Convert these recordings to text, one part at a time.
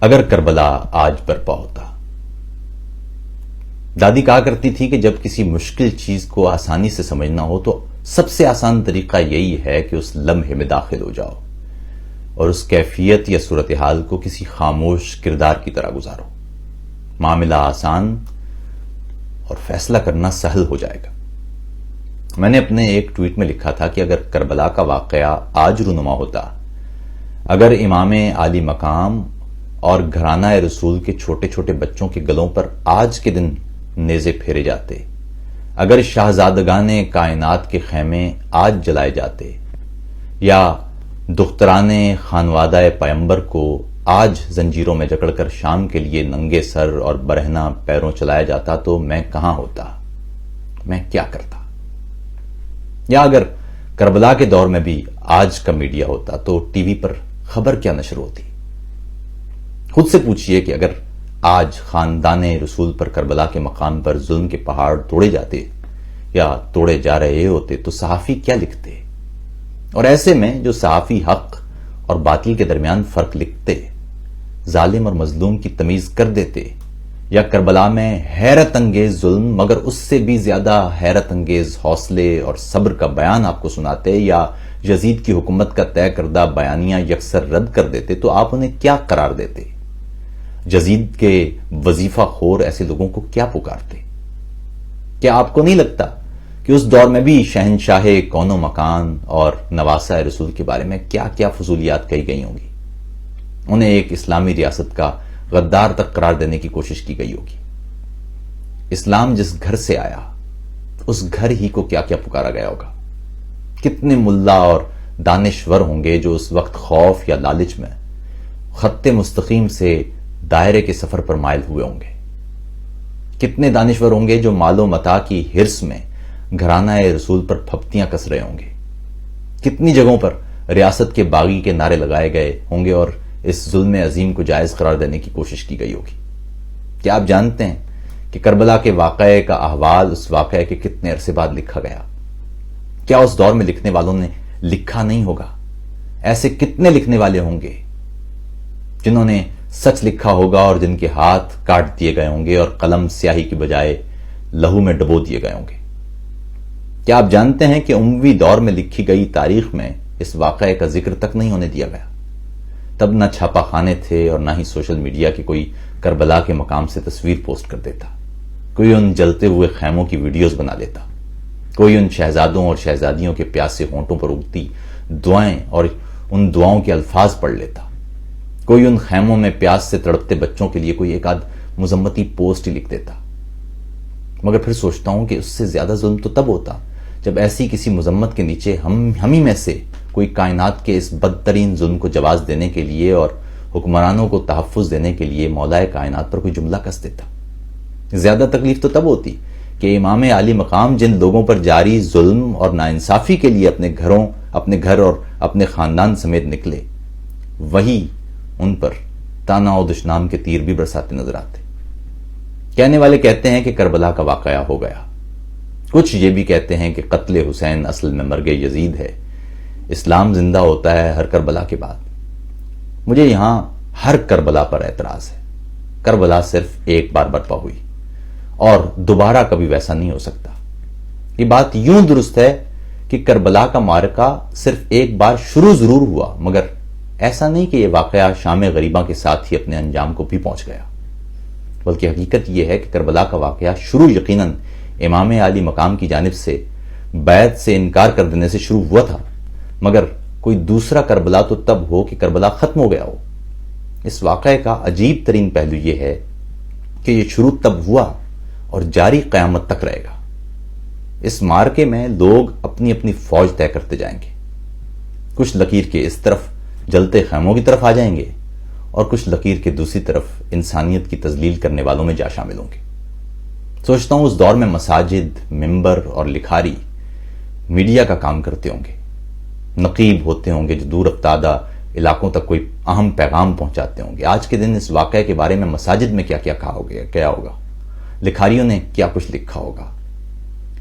اگر کربلا آج برپا ہوتا۔ دادی کہا کرتی تھی کہ جب کسی مشکل چیز کو آسانی سے سمجھنا ہو تو سب سے آسان طریقہ یہی ہے کہ اس لمحے میں داخل ہو جاؤ اور اس کیفیت یا صورتحال کو کسی خاموش کردار کی طرح گزارو۔ معاملہ آسان اور فیصلہ کرنا سہل ہو جائے گا۔ میں نے اپنے ایک ٹویٹ میں لکھا تھا کہ اگر کربلا کا واقعہ آج رونما ہوتا، اگر امام عالی مقام اور گھرانہ رسول کے چھوٹے چھوٹے بچوں کے گلوں پر آج کے دن نیزے پھیرے جاتے، اگر شاہزادگان کائنات کے خیمے آج جلائے جاتے، یا دختران خانوادہ پیمبر کو آج زنجیروں میں جکڑ کر شام کے لیے ننگے سر اور برہنہ پیروں چلایا جاتا، تو میں کہاں ہوتا، میں کیا کرتا؟ یا اگر کربلا کے دور میں بھی آج کا میڈیا ہوتا تو ٹی وی پر خبر کیا نشر ہوتی؟ خود سے پوچھئے کہ اگر آج خاندان رسول پر کربلا کے مقام پر ظلم کے پہاڑ توڑے جاتے یا توڑے جا رہے ہوتے تو صحافی کیا لکھتے؟ اور ایسے میں جو صحافی حق اور باطل کے درمیان فرق لکھتے، ظالم اور مظلوم کی تمیز کر دیتے، یا کربلا میں حیرت انگیز ظلم مگر اس سے بھی زیادہ حیرت انگیز حوصلے اور صبر کا بیان آپ کو سناتے، یا یزید کی حکومت کا طے کردہ بیانیہ یکسر رد کر دیتے، تو آپ انہیں کیا قرار دیتے؟ یزید کے وظیفہ خور ایسے لوگوں کو کیا پکارتے؟ کیا آپ کو نہیں لگتا کہ اس دور میں بھی شہنشاہ کون و مکان اور نواسہ رسول کے بارے میں کیا کیا فضولیات کہی گئی ہوں گی؟ انہیں ایک اسلامی ریاست کا غدار تک قرار دینے کی کوشش کی گئی ہوگی۔ اسلام جس گھر سے آیا اس گھر ہی کو کیا کیا پکارا گیا ہوگا؟ کتنے ملا اور دانشور ہوں گے جو اس وقت خوف یا لالچ میں خط مستقیم سے دائرے کے سفر پر مائل ہوئے ہوں گے؟ کتنے دانشور ہوں گے جو مال و متاع کی ہرس میں گھرانہ رسول پر پھپتیاں کس رہے ہوں گے؟ کتنی جگہوں پر ریاست کے باغی کے نعرے لگائے گئے ہوں گے اور اس ظلم عظیم کو جائز قرار دینے کی کوشش کی گئی ہوگی؟ کیا آپ جانتے ہیں کہ کربلا کے واقعے کا احوال اس واقعے کے کتنے عرصے بعد لکھا گیا؟ کیا اس دور میں لکھنے والوں نے لکھا نہیں ہوگا؟ ایسے کتنے لکھنے والے ہوں گے جنہوں نے سچ لکھا ہوگا اور جن کے ہاتھ کاٹ دیے گئے ہوں گے اور قلم سیاہی کی بجائے لہو میں ڈبو دیے گئے ہوں گے؟ کیا آپ جانتے ہیں کہ اموی دور میں لکھی گئی تاریخ میں اس واقعے کا ذکر تک نہیں ہونے دیا گیا؟ تب نہ چھاپا خانے تھے اور نہ ہی سوشل میڈیا کی کوئی کربلا کے مقام سے تصویر پوسٹ کر دیتا، کوئی ان جلتے ہوئے خیموں کی ویڈیوز بنا لیتا، کوئی ان شہزادوں اور شہزادیوں کے پیاسے ہونٹوں پر اگتی دعائیں اور ان دعاؤں کے الفاظ پڑھ لیتا، کوئی ان خیموں میں پیاس سے تڑپتے بچوں کے لیے کوئی ایک آدھ مذمتی پوسٹ ہی لکھ دیتا۔ مگر پھر سوچتا ہوں کہ اس سے زیادہ ظلم تو تب ہوتا جب ایسی کسی مذمت کے نیچے ہم ہی میں سے کوئی کائنات کے اس بدترین ظلم کو جواز دینے کے لیے اور حکمرانوں کو تحفظ دینے کے لیے مولا کائنات پر کوئی جملہ کس دیتا۔ زیادہ تکلیف تو تب ہوتی کہ امام عالی مقام جن لوگوں پر جاری ظلم اور ناانصافی کے لیے اپنے گھر اور اپنے خاندان سمیت نکلے، وہی ان پر تانا و دشنام کے تیر بھی برساتے نظر آتے۔ کہنے والے کہتے ہیں کہ کربلا کا واقعہ ہو گیا، کچھ یہ بھی کہتے ہیں کہ قتل حسین اصل میں مرگ یزید ہے، اسلام زندہ ہوتا ہے ہر کربلا کے بعد۔ مجھے یہاں ہر کربلا پر اعتراض ہے۔ کربلا صرف ایک بار برپا ہوئی اور دوبارہ کبھی ویسا نہیں ہو سکتا۔ یہ بات یوں درست ہے کہ کربلا کا معرکہ صرف ایک بار شروع ضرور ہوا، مگر ایسا نہیں کہ یہ واقعہ شام غریباں کے ساتھ ہی اپنے انجام کو بھی پہنچ گیا، بلکہ حقیقت یہ ہے کہ کربلا کا واقعہ شروع یقیناً امام عالی مقام کی جانب سے بیعت سے انکار کر دینے سے شروع ہوا تھا، مگر کوئی دوسرا کربلا تو تب ہو کہ کربلا ختم ہو گیا ہو۔ اس واقعے کا عجیب ترین پہلو یہ ہے کہ یہ شروع تب ہوا اور جاری قیامت تک رہے گا۔ اس معرکے میں لوگ اپنی اپنی فوج طے کرتے جائیں گے، کچھ لکیر کے اس طرف جلتے خیموں کی طرف آ جائیں گے اور کچھ لکیر کے دوسری طرف انسانیت کی تذلیل کرنے والوں میں جا شامل ہوں گے۔ سوچتا ہوں اس دور میں مساجد، ممبر اور لکھاری میڈیا کا کام کرتے ہوں گے، نقیب ہوتے ہوں گے جو دور افتادہ علاقوں تک کوئی اہم پیغام پہنچاتے ہوں گے۔ آج کے دن اس واقعے کے بارے میں مساجد میں کیا کیا کہا ہوگا، لکھاریوں نے کیا کچھ لکھا ہوگا،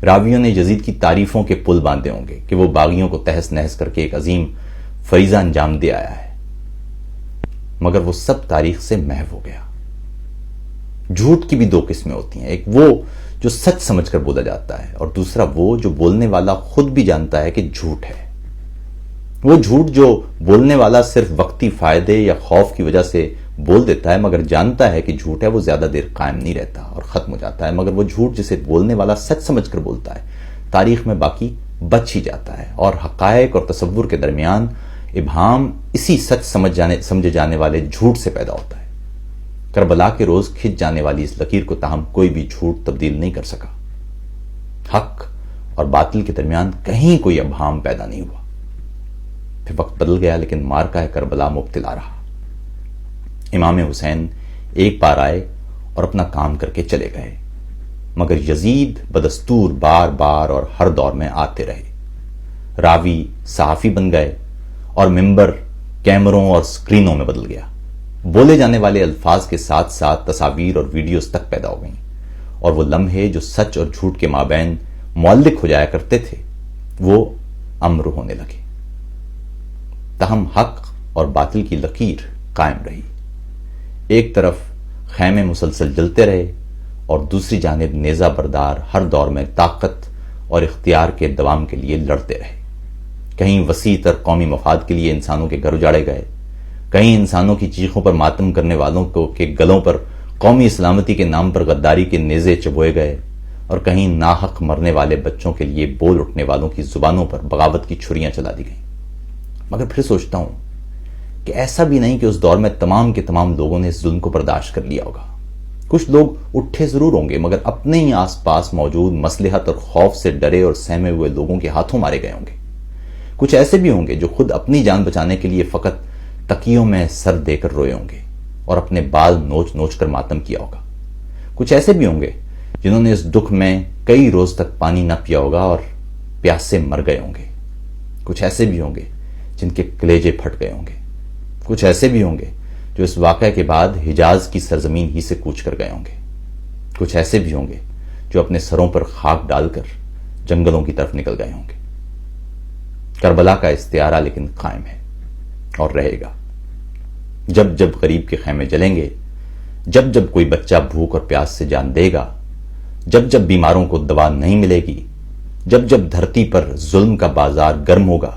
راویوں نے یزید کی تعریفوں کے پل باندھے ہوں گے کہ وہ باغیوں کو تہس نہس کر کے ایک عظیم فریضہ انجام دے آیا ہے۔ مگر وہ سب تاریخ سے محو ہو گیا۔ جھوٹ کی بھی دو قسمیں ہوتی ہیں، ایک وہ جو سچ سمجھ کر بولا جاتا ہے، اور دوسرا وہ جو بولنے والا خود بھی جانتا ہے کہ جھوٹ ہے۔ وہ جھوٹ جو بولنے والا صرف وقتی فائدے یا خوف کی وجہ سے بول دیتا ہے مگر جانتا ہے کہ جھوٹ ہے، وہ زیادہ دیر قائم نہیں رہتا اور ختم ہو جاتا ہے، مگر وہ جھوٹ جسے بولنے والا سچ سمجھ کر بولتا ہے تاریخ میں باقی بچ ہی جاتا ہے، اور حقائق اور تصور کے درمیان ابہام اسی سچ سمجھے جانے والے جھوٹ سے پیدا ہوتا ہے۔ کربلا کے روز کھنچ جانے والی اس لکیر کو تاہم کوئی بھی جھوٹ تبدیل نہیں کر سکا۔ حق اور باطل کے درمیان کہیں کوئی ابہام پیدا نہیں ہوا۔ پھر وقت بدل گیا لیکن معرکہ کربلا مبتلا رہا۔ امام حسین ایک بار آئے اور اپنا کام کر کے چلے گئے، مگر یزید بدستور بار بار اور ہر دور میں آتے رہے۔ راوی صحافی بن گئے اور منبر کیمروں اور سکرینوں میں بدل گیا۔ بولے جانے والے الفاظ کے ساتھ ساتھ تصاویر اور ویڈیوز تک پیدا ہو گئیں، اور وہ لمحے جو سچ اور جھوٹ کے مابین معلق ہو جایا کرتے تھے وہ امر ہونے لگے۔ تاہم حق اور باطل کی لکیر قائم رہی۔ ایک طرف خیمے مسلسل جلتے رہے اور دوسری جانب نیزہ بردار ہر دور میں طاقت اور اختیار کے دوام کے لیے لڑتے رہے۔ کہیں وسیع تر قومی مفاد کے لیے انسانوں کے گھر اجاڑے گئے، کہیں انسانوں کی چیخوں پر ماتم کرنے والوں کے گلوں پر قومی سلامتی کے نام پر غداری کے نیزے چبوئے گئے، اور کہیں ناحق مرنے والے بچوں کے لیے بول اٹھنے والوں کی زبانوں پر بغاوت کی چھریاں چلا دی گئیں۔ مگر پھر سوچتا ہوں کہ ایسا بھی نہیں کہ اس دور میں تمام کے تمام لوگوں نے اس ظلم کو برداشت کر لیا ہوگا۔ کچھ لوگ اٹھے ضرور ہوں گے مگر اپنے ہی آس پاس موجود مصلحت اور خوف سے ڈرے اور سہمے ہوئے لوگوں کے ہاتھوں مارے گئے ہوں گے۔ کچھ ایسے بھی ہوں گے جو خود اپنی جان بچانے کے لیے فقط تکیوں میں سر دے کر روئے ہوں گے اور اپنے بال نوچ نوچ کر ماتم کیا ہوگا۔ کچھ ایسے بھی ہوں گے جنہوں نے اس دکھ میں کئی روز تک پانی نہ پیا ہوگا اور پیاس سے مر گئے ہوں گے۔ کچھ ایسے بھی ہوں گے جن کے کلیجے پھٹ گئے ہوں گے۔ کچھ ایسے بھی ہوں گے جو اس واقعے کے بعد حجاز کی سرزمین ہی سے کوچ کر گئے ہوں گے۔ کچھ ایسے بھی ہوں گے جو اپنے سروں پر خاک ڈال کر جنگلوں کی طرف نکل گئے ہوں گے۔ کربلا کا استعارہ لیکن قائم ہے اور رہے گا۔ جب جب غریب کے خیمے جلیں گے، جب جب کوئی بچہ بھوک اور پیاس سے جان دے گا، جب جب بیماروں کو دوا نہیں ملے گی، جب جب دھرتی پر ظلم کا بازار گرم ہوگا،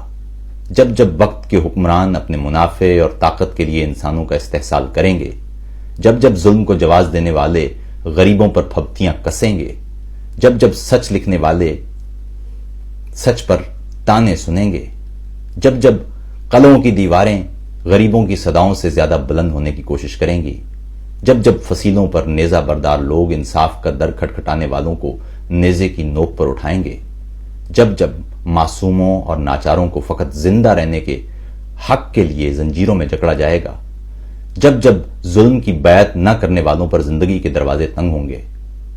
جب جب وقت کے حکمران اپنے منافع اور طاقت کے لیے انسانوں کا استحصال کریں گے، جب جب ظلم کو جواز دینے والے غریبوں پر پھبتیاں کسیں گے، جب جب سچ لکھنے والے سچ پر تانے سنیں گے، جب جب قلعوں کی دیواریں غریبوں کی صداؤں سے زیادہ بلند ہونے کی کوشش کریں گی، جب جب فصیلوں پر نیزہ بردار لوگ انصاف کا در کھٹکھٹانے والوں کو نیزے کی نوک پر اٹھائیں گے، جب جب معصوموں اور ناچاروں کو فقط زندہ رہنے کے حق کے لیے زنجیروں میں جکڑا جائے گا، جب جب ظلم کی بیعت نہ کرنے والوں پر زندگی کے دروازے تنگ ہوں گے،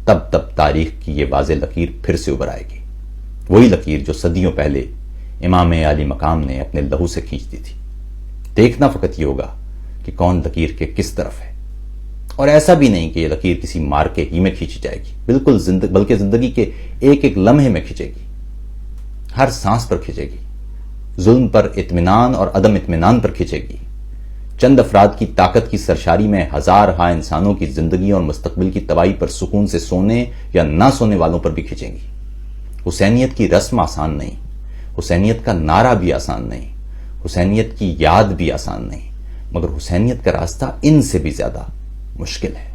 تب تب تاریخ کی یہ واضح لکیر پھر سے ابھر آئے گی، وہی لکیر جو صدیوں پہلے امام عالی مقام نے اپنے لہو سے کھینچ دی تھی۔ دیکھنا فقط یہ ہوگا کہ کون لکیر کے کس طرف ہے، اور ایسا بھی نہیں کہ یہ لکیر کسی مارکے ہی میں کھینچی جائے گی، بلکہ زندگی کے ایک ایک لمحے میں کھینچے گی، ہر سانس پر کھینچے گی، ظلم پر اطمینان اور عدم اطمینان پر کھینچے گی، چند افراد کی طاقت کی سرشاری میں ہزار ہا انسانوں کی زندگی اور مستقبل کی تباہی پر سکون سے سونے یا نہ سونے والوں پر بھی کھینچیں گی۔ حسینیت کی رسم آسان نہیں، حسینیت کا نعرہ بھی آسان نہیں، حسینیت کی یاد بھی آسان نہیں، مگر حسینیت کا راستہ ان سے بھی زیادہ مشکل ہے۔